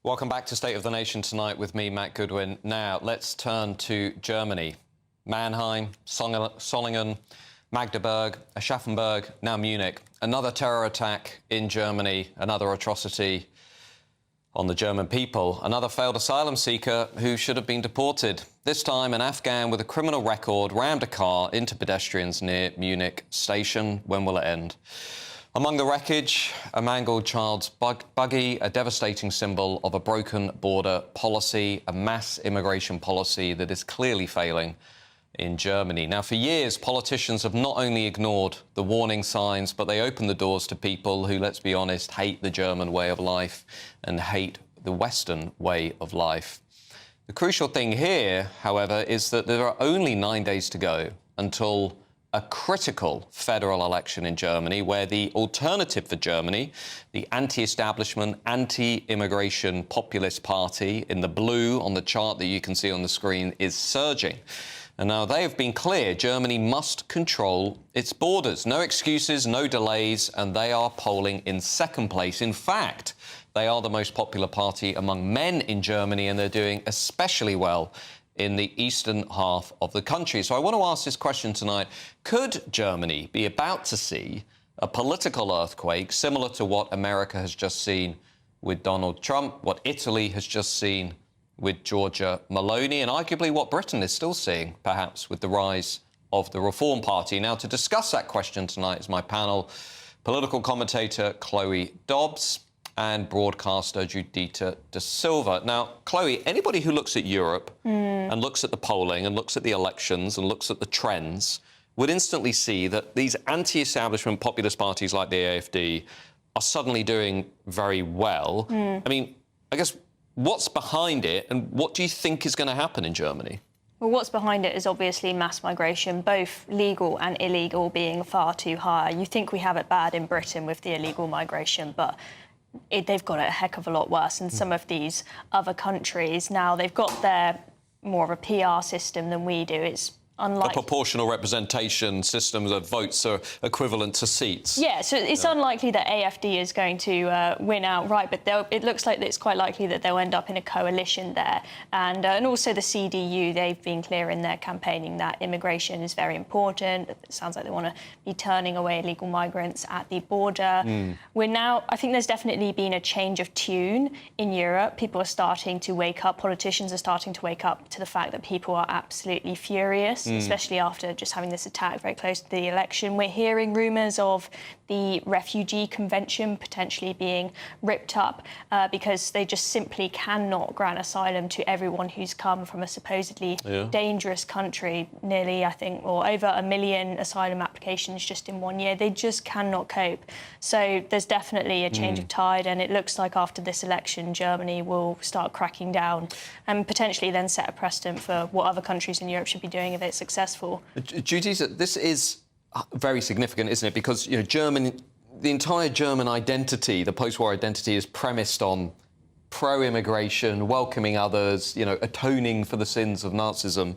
Welcome back to State of the Nation tonight with me, Matt Goodwin. Now, let's turn to Germany. Mannheim, Solingen, Magdeburg, Aschaffenburg, now Munich. Another terror attack in Germany, another atrocity on the German people. Another failed asylum seeker who should have been deported. This time, an Afghan with a criminal record rammed a car into pedestrians near Munich station. When will it end? Among the wreckage, a mangled child's buggy, a devastating symbol of a broken border policy, a mass immigration policy that is clearly failing in Germany. Now, for years, politicians have not only ignored the warning signs, but they open the doors to people who, let's be honest, hate the German way of life and hate the Western way of life. The crucial thing here, however, is that there are only 9 days to go until a critical federal election in Germany, where the alternative for Germany, the anti-establishment, anti-immigration populist party in the blue on the chart that you can see on the screen, is surging. And now they have been clear, Germany must control its borders. No excuses, no delays, and they are polling in second place. In fact, they are the most popular party among men in Germany, and they're doing especially well in the eastern half of the country. So I want to ask this question tonight. Could Germany be about to see a political earthquake similar to what America has just seen with Donald Trump, what Italy has just seen with Giorgia Meloni, and arguably what Britain is still seeing, perhaps, with the rise of the Reform Party? Now, to discuss that question tonight is my panel, political commentator Chloe Dobbs and broadcaster Judita De Silva. Now, Chloe, anybody who looks at Europe and looks at the polling and looks at the elections and looks at the trends would instantly see that these anti-establishment populist parties like the AfD are suddenly doing very well. I mean, I guess, what's behind it and what do you think is going to happen in Germany? Well, what's behind it is obviously mass migration, both legal and illegal being far too high. You think we have it bad in Britain with the illegal migration, but they've got it a heck of a lot worse in some of these other countries. Now, they've got their more of a PR system than we do. It's unlike a proportional representation system that votes are equivalent to seats. Yeah, so it's unlikely that AfD is going to win outright, but it looks like it's quite likely that they'll end up in a coalition there. And also the CDU, they've been clear in their campaigning that immigration is very important. It sounds like they want to be turning away illegal migrants at the border. I think there's definitely been a change of tune in Europe. People are starting to wake up, politicians are starting to wake up to the fact that people are absolutely furious, especially after just having this attack very close to the election. We're hearing rumours of the refugee convention potentially being ripped up because they just simply cannot grant asylum to everyone who's come from a supposedly dangerous country. Nearly, I think, or over 1 million asylum applications just in 1 year. They just cannot cope. So there's definitely a change of tide, and it looks like after this election, Germany will start cracking down and potentially then set a precedent for what other countries in Europe should be doing if it's successful. Judith, this is very significant, isn't it? Because, you know, the entire German identity, the post-war identity, is premised on pro-immigration, welcoming others, you know, atoning for the sins of Nazism.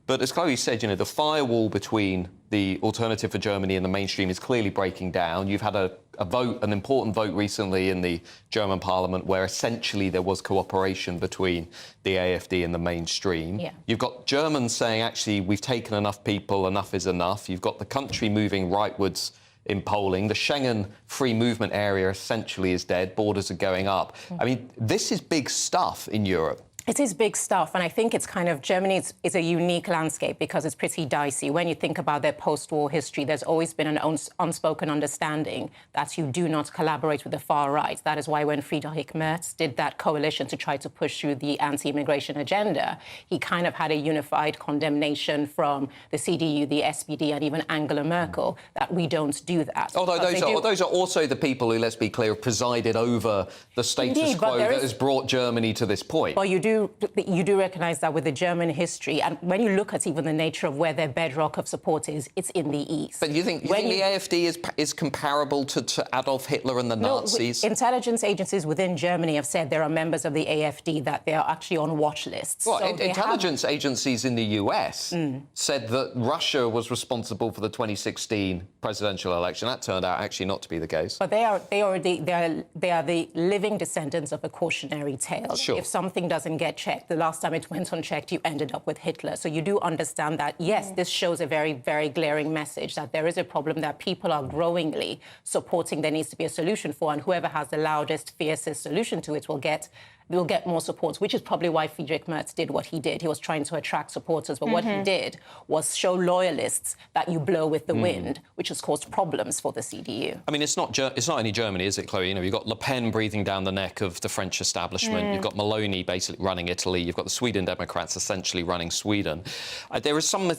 But as Chloe said, you know, the firewall between the Alternative for Germany and the mainstream is clearly breaking down. You've had a vote, an important vote recently in the German parliament where essentially there was cooperation between the AfD and the mainstream. You've got Germans saying, actually, we've taken enough people, enough is enough. You've got the country moving rightwards in polling. The Schengen free movement area essentially is dead. Borders are going up. I mean, this is big stuff in Europe. It is big stuff, and I think it's kind of Germany is a unique landscape because it's pretty dicey. When you think about their post-war history, there's always been an unspoken understanding that you do not collaborate with the far right. That is why when Friedrich Merz did that coalition to try to push through the anti-immigration agenda, he kind of had a unified condemnation from the CDU, the SPD, and even Angela Merkel that we don't do that. Although those are also the people who, let's be clear, have presided over the status quo that has brought Germany to this point. Well, you do do recognise that with the German history, and when you look at even the nature of where their bedrock of support is, it's in the east. But you think the AfD is comparable to Adolf Hitler and the Nazis? Intelligence agencies within Germany have said there are members of the AfD that they are actually on watch lists. Well, intelligence agencies in the US said that Russia was responsible for the 2016 presidential election. That turned out actually not to be the case. But they are the living descendants of a cautionary tale. Sure. If something doesn't get checked, the last time it went unchecked, you ended up with Hitler. So you do understand that, yes, this shows a very, very glaring message that there is a problem that people are growingly supporting there needs to be a solution for, and whoever has the loudest, fiercest solution to it will get more support, which is probably why Friedrich Merz did what he did. He was trying to attract supporters, but what he did was show loyalists that you blow with the wind, which has caused problems for the CDU. I mean, it's not only Germany, is it, Chloe? You know, you've got Le Pen breathing down the neck of the French establishment. You've got Meloni basically running Italy. You've got the Sweden Democrats essentially running Sweden. There is some...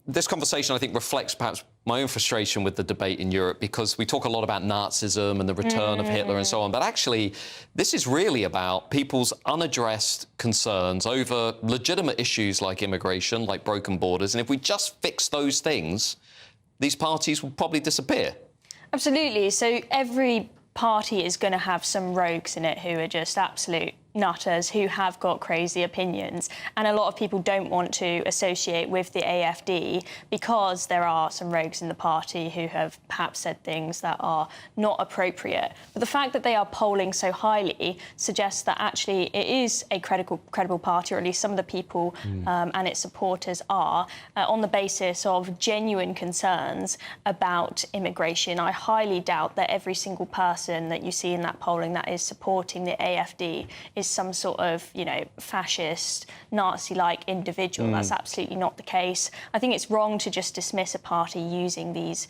This conversation, I think, reflects perhaps my own frustration with the debate in Europe, because we talk a lot about Nazism and the return of Hitler and so on, but actually this is really about people's unaddressed concerns over legitimate issues like immigration, like broken borders, and if we just fix those things, these parties will probably disappear. Absolutely. So every party is going to have some rogues in it who are just absolute nutters, who have got crazy opinions, and a lot of people don't want to associate with the AfD because there are some rogues in the party who have perhaps said things that are not appropriate. But the fact that they are polling so highly suggests that actually it is a credible party, or at least some of the people and its supporters are, on the basis of genuine concerns about immigration. I highly doubt that every single person that you see in that polling that is supporting the AfD is some sort of, fascist, Nazi-like individual. That's absolutely not the case. I think it's wrong to just dismiss a party using these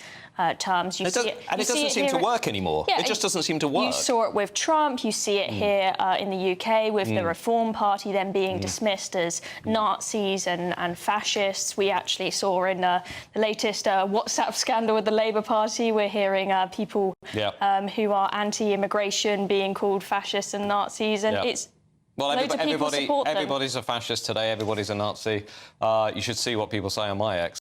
terms. It doesn't seem to work anymore. Yeah, it just doesn't seem to work. You saw it with Trump. You see it here in the UK with the Reform Party then being dismissed as Nazis and fascists. We actually saw in the latest WhatsApp scandal with the Labour Party, we're hearing people who are anti-immigration being called fascists and Nazis, and it's... Well, everybody's a fascist today. Everybody's a Nazi. You should see what people say on my X.